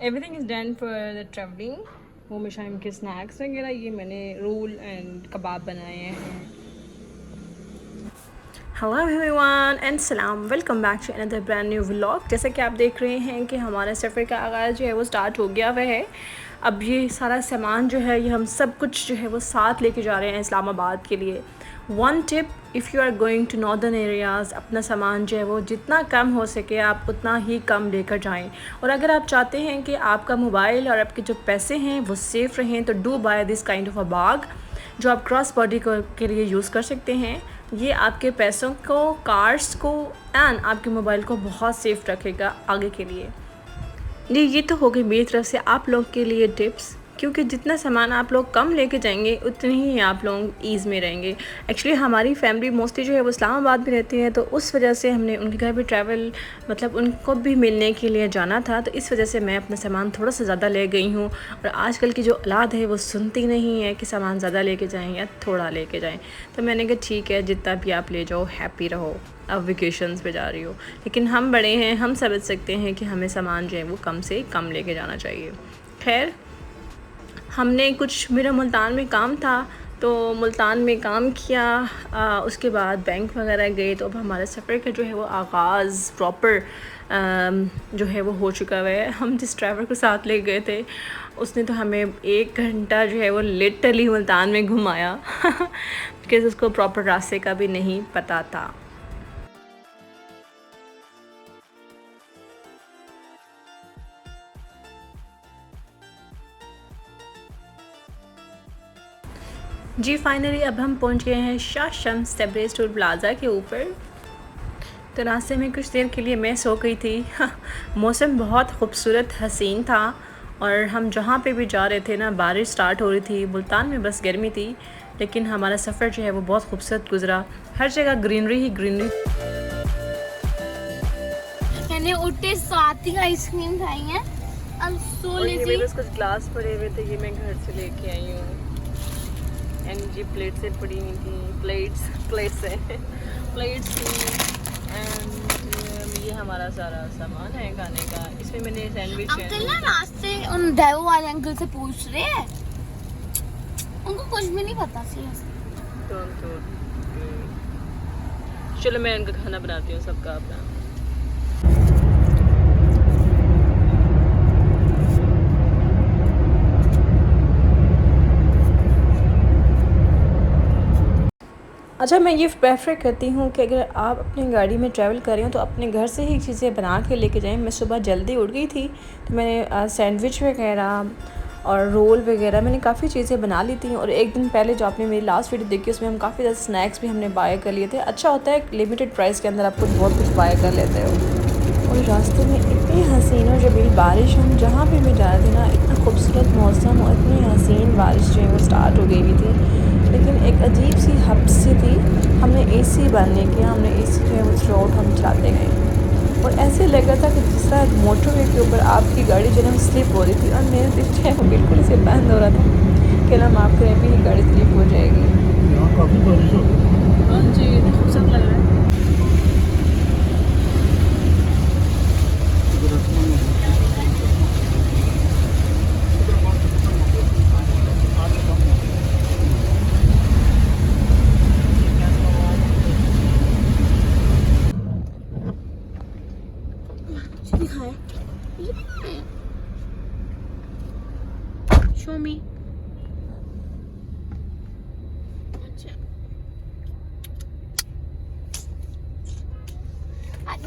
Everything is done for the travelling. वो मिशाइम के snacks वगैरह, ये मैंने रोल एंड कबाब बनाए हैं। हेलो एवरीवन एंड सलाम, welcome back to another brand new vlog. जैसे कि आप देख रहे हैं कि हमारा सफ़र का आगाज़ जो है वो स्टार्ट हो गया हुआ है। अब ये सारा सामान जो है ये हम सब कुछ जो है वो साथ लेके जा रहे हैं इस्लामाबाद के लिए। One tip, if you are going to northern areas, अपना सामान जो है वो जितना कम हो सके आप उतना ही कम लेकर जाएं। और अगर आप चाहते हैं कि आपका मोबाइल और आपके जो पैसे हैं वो सेफ़ रहें तो do buy this kind of a bag जो आप क्रॉस बॉडी के लिए यूज़ कर सकते हैं। ये आपके पैसों को, कार्ड्स को एंड आपके मोबाइल को बहुत सेफ़ रखेगा आगे के लिए। ये तो हो गई मेरी तरफ से आप लोग के लिए टिप्स, क्योंकि जितना सामान आप लोग कम लेके जाएंगे उतने ही आप लोग ईज़ में रहेंगे। एक्चुअली हमारी फैमिली मोस्टली जो है वो इस्लामाबाद में रहती है, तो उस वजह से हमने उनके घर भी ट्रैवल मतलब उनको भी मिलने के लिए जाना था, तो इस वजह से मैं अपना सामान थोड़ा सा ज़्यादा ले गई हूँ। और आजकल की जो औलाद है वो सुनती नहीं है कि सामान ज़्यादा लेके जाएँ या थोड़ा लेके जाएँ, तो मैंने कहा ठीक है जितना भी आप ले जाओ, हैप्पी रहो। अब वेकेशंस पे जा रही हो, लेकिन हम बड़े हैं, हम समझ सकते हैं कि हमें सामान जो है वो कम से कम लेके जाना चाहिए। खैर, हमने कुछ, मेरा मुल्तान में काम था तो मुल्तान में काम किया, उसके बाद बैंक वगैरह गए, तो अब हमारे सफ़र का जो है वो आगाज़ प्रॉपर जो है वो हो चुका हुआ है। हम जिस ड्राइवर को साथ ले गए थे उसने तो हमें 1 घंटा जो है वो लिटरली मुल्तान में घुमाया बिकॉज़ उसको प्रॉपर रास्ते का भी नहीं पता था। जी फाइनली अब हम पहुंच गए हैं शाह शम्स तबरेज़ टोल प्लाज़ा के ऊपर। तो रास्ते में कुछ देर के लिए मैं सो गई थी। मौसम बहुत खूबसूरत हसीन था और हम जहाँ पे भी जा रहे थे ना बारिश स्टार्ट हो रही थी। मुल्तान में बस गर्मी थी, लेकिन हमारा सफ़र जो है वो बहुत खूबसूरत गुजरा। हर जगह ग्रीनरी ही ग्रीनरी। मैंने उठते साथ ही आइसक्रीम खाई है। अब सो लीजिए। बस कुछ ग्लास पड़े हुए थे, ये मैं घर से लेके आई हूँ। एंड ये प्लेट से पड़ी हुई थी, प्लेट्स थी। एंड ये हमारा सारा सामान है खाने का। इसमें मैंने सैंडविच अंकल ना रास्ते उन देव वाले अंकल से पूछ रहे हैं, उनको कुछ भी नहीं पता सी। तो चलो मैं उनका खाना बनाती हूँ सबका अपना। अच्छा, मैं ये प्रेफर करती हूँ कि अगर आप अपनी गाड़ी में ट्रैवल करें तो अपने घर से ही चीज़ें बना के लेके जाएं। मैं सुबह जल्दी उठ गई थी तो मैंने सैंडविच वगैरह और रोल वगैरह मैंने काफ़ी चीज़ें बना ली थी। और एक दिन पहले जो आपने मेरी लास्ट वीडियो देखी उसमें हम काफ़ी ज़्यादा स्नैक्स भी हमने बाय कर लिए थे। अच्छा होता है लिमिटेड प्राइस के अंदर आप कुछ बहुत कुछ बाय कर लेते हो। और रास्ते में इतनी हसीन और जमील बारिश, हम जहाँ पे भी जा रहे थे ना इतना खूबसूरत मौसम और इतनी हसीन बारिश जो है वो स्टार्ट हो गई हुई थी। लेकिन एक अजीब सी हब्स सी थी। हमने एसी बंद नहीं किया, हमने एसी जो है वो थ्रू आउट हम चलाते गए और ऐसे लगा था कि जिस तरह मोटरवे के ऊपर आपकी गाड़ी जो है वो स्लिप हो रही थी और मेरा दिल जो है वो बिल्कुल इसे बंद हो रहा था कि ना माफ़ करें अभी ही गाड़ी स्लिप हो जाएगी। काफ़ी बारिश हो गई। हाँ जी, खूबसूरत लग रहा है। शो मी।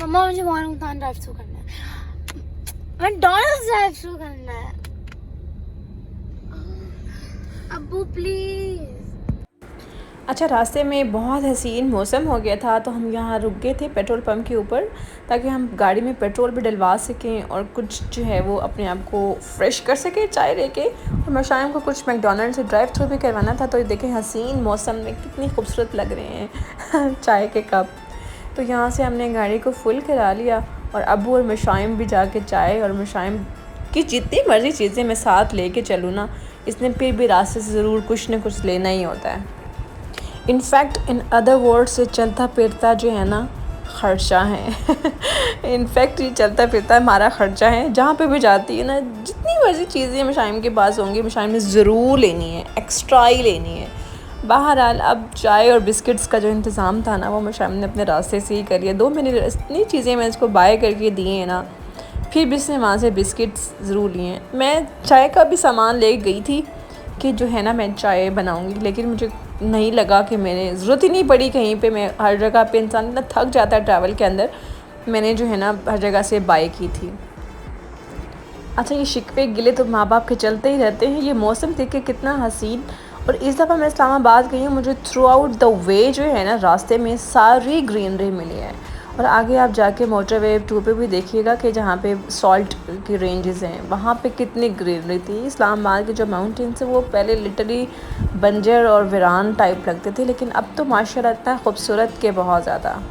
मम्मा मुझे मोहन ड्राइव थ्रू करना है, मैकडॉनल्ड्स ड्राइव थ्रू करना है। अब्बू प्लीज। अच्छा, रास्ते में बहुत हसीन मौसम हो गया था तो हम यहाँ रुक गए थे पेट्रोल पंप के ऊपर ताकि हम गाड़ी में पेट्रोल भी डलवा सकें और कुछ जो है वो अपने आप को फ्रेश कर सकें चाय लेके। और मैं शाम को कुछ मैकडॉनल्ड से ड्राइव थ्रू भी करवाना था। तो ये देखें हसीन मौसम में कितनी खूबसूरत लग रहे हैं चाय के कप। तो यहाँ से हमने गाड़ी को फुल करा लिया और अबू और मशाइम भी जाके चाय, और मशाइम की जितनी मर्ज़ी चीज़ें मैं साथ लेके चलूँ ना, इसने फिर भी रास्ते से ज़रूर कुछ ना कुछ लेना ही होता है। इनफैक्ट इन अदर वर्ड से चलता फिरता जो है ना ख़र्चा है। इनफैक्ट ये चलता फिरता हमारा ख़र्चा है। जहाँ पे भी जाती है ना, जितनी मर्ज़ी चीज़ें मशाइम के पास होंगी, मशाइम ने ज़रूर लेनी है, एक्स्ट्रा ही लेनी है। बहरहाल अब चाय और बिस्किट्स का जो इंतज़ाम था ना, वो मशाइम ने अपने रास्ते से ही कर लिया। 2 महीने इतनी चीज़ें मैं इसको बाय करके दी हैं ना, फिर भी इसने वहाँ से बिस्किट्स ज़रूर लिए हैं। मैं चाय का भी सामान ले गई थी कि जो है ना मैं चाय बनाऊँगी, लेकिन मुझे नहीं लगा कि मैंने ज़रूरत ही नहीं पड़ी कहीं पे। मैं हर जगह पे इंसान इतना थक जाता है ट्रैवल के अंदर, मैंने जो है ना हर जगह से बाय की थी। अच्छा, ये शिकवे गिले तो माँ बाप के चलते ही रहते हैं। ये मौसम देख के कितना हसीन। और इस दफ़ा मैं इस्लामाबाद गई हूँ, मुझे थ्रू आउट द वे जो है ना रास्ते में सारी ग्रीनरी मिली है। और आगे आप जाके मोटरवे 2 पे भी देखिएगा कि जहाँ पे सॉल्ट की रेंजेस हैं, वहाँ पे कितनी ग्रीनरी थी। इस्लामाबाद के जो माउंटेन्स हैं वो पहले लिटरली बंजर और वीरान टाइप लगते थे, लेकिन अब तो माशाल्लाह इतना खूबसूरत के बहुत ज़्यादा।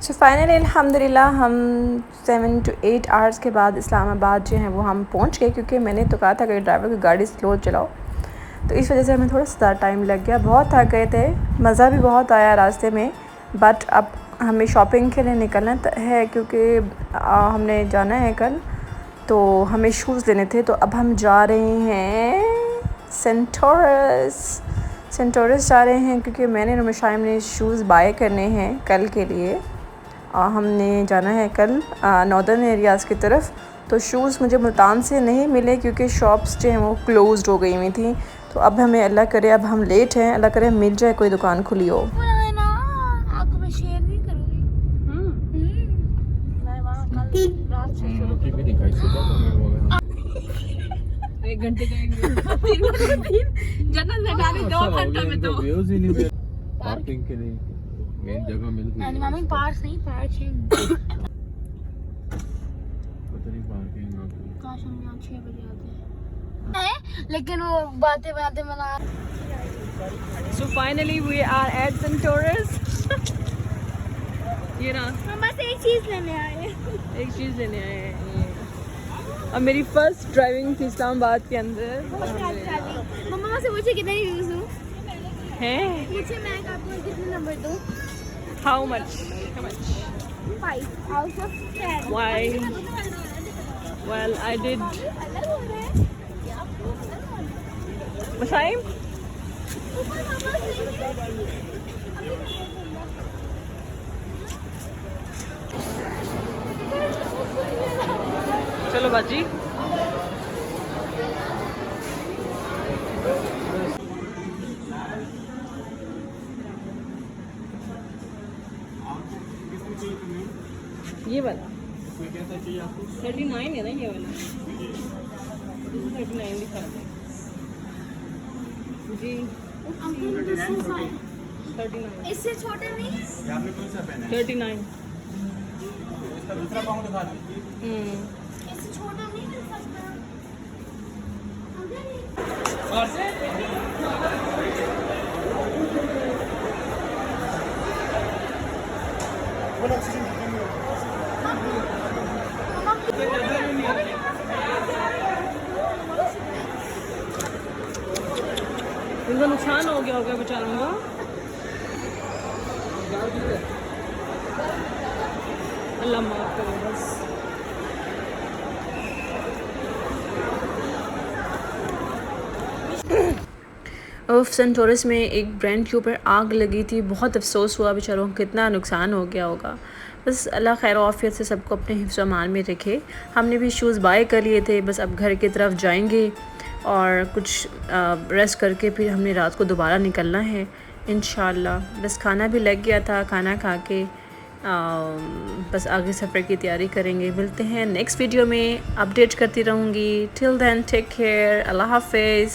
सो फाइनली अल्हम्दुलिल्लाह हम 7 to 8 आवर्स के बाद इस्लामाबाद जो है वो हम पहुंच गए, क्योंकि मैंने तो कहा था कि ड्राइवर की गाड़ी स्लो चलाओ, तो इस वजह से हमें थोड़ा सा टाइम लग गया। बहुत थक गए थे, मज़ा भी बहुत आया रास्ते में। बट अब हमें शॉपिंग के लिए निकलना है, क्योंकि हमने जाना है कल, तो हमें शूज़ लेने थे। तो अब हम जा रहे हैं सेंटोरस जा रहे हैं, क्योंकि मैंने और मशाइम ने शूज़ बाय करने हैं कल के लिए। हमने जाना है कल नॉर्दर्न एरियाज़ की तरफ। तो शूज़ मुझे मुल्तान से नहीं मिले, क्योंकि शॉप्स जो हैं वो क्लोज्ड हो गई हुई थी। तो अब हमें अल्लाह करे, अब हम लेट हैं, अल्लाह करे मिल जाए कोई दुकान खुली हो। आपको मैं शेयर नहीं करूँगी। एक घंटे जाएंगे। 2 घंटे में तो पार्किंग के लिए मेन जगह मिल गई। मम्मी पार्क नहीं, पार्किंग। पता नहीं पार्किंग काश हम यहाँ 6 बजे आते हैं, लेकिन वो बातें बनाते बना। So finally we are at Centaurus. ये ना हम बस एक चीज़ लेने आए हैं। अब मेरी फर्स्ट ड्राइविंग थी इस्लामाबाद के अंदर। मम्मा से पूछे कितने यूज़ दूँ हैं? पूछे मैं आपको कितने नंबर दूँ। How much? 5 out of 10। Why? Well, I did. Mashaim? चलो बाजी। ये वाला 39 है ना, ये वाला 39 दिखा रहा है जी। 39 इससे छोटे नहीं है। 39। इससे छोटा नहीं मिल सकता। नुकसान हो गया होगा बेचारों का। अल्लाह माफ़ करे बस। उफ, सेंटोरस में एक ब्रांड के ऊपर आग लगी थी, बहुत अफसोस हुआ बेचारों को, कितना नुकसान हो गया होगा। बस अल्लाह खैर आफियत से सबको अपने हिफ्ज़ अमान में रखे। हमने भी शूज़ बाय कर लिए थे, बस अब घर की तरफ जाएंगे और कुछ रेस्ट करके फिर हमने रात को दोबारा निकलना है इंशाल्लाह। बस खाना भी लग गया था, खाना खा के बस आगे सफ़र की तैयारी करेंगे। मिलते हैं नेक्स्ट वीडियो में, अपडेट करती रहूँगी। टिल देन टेक केयर, अल्लाह हाफिज़।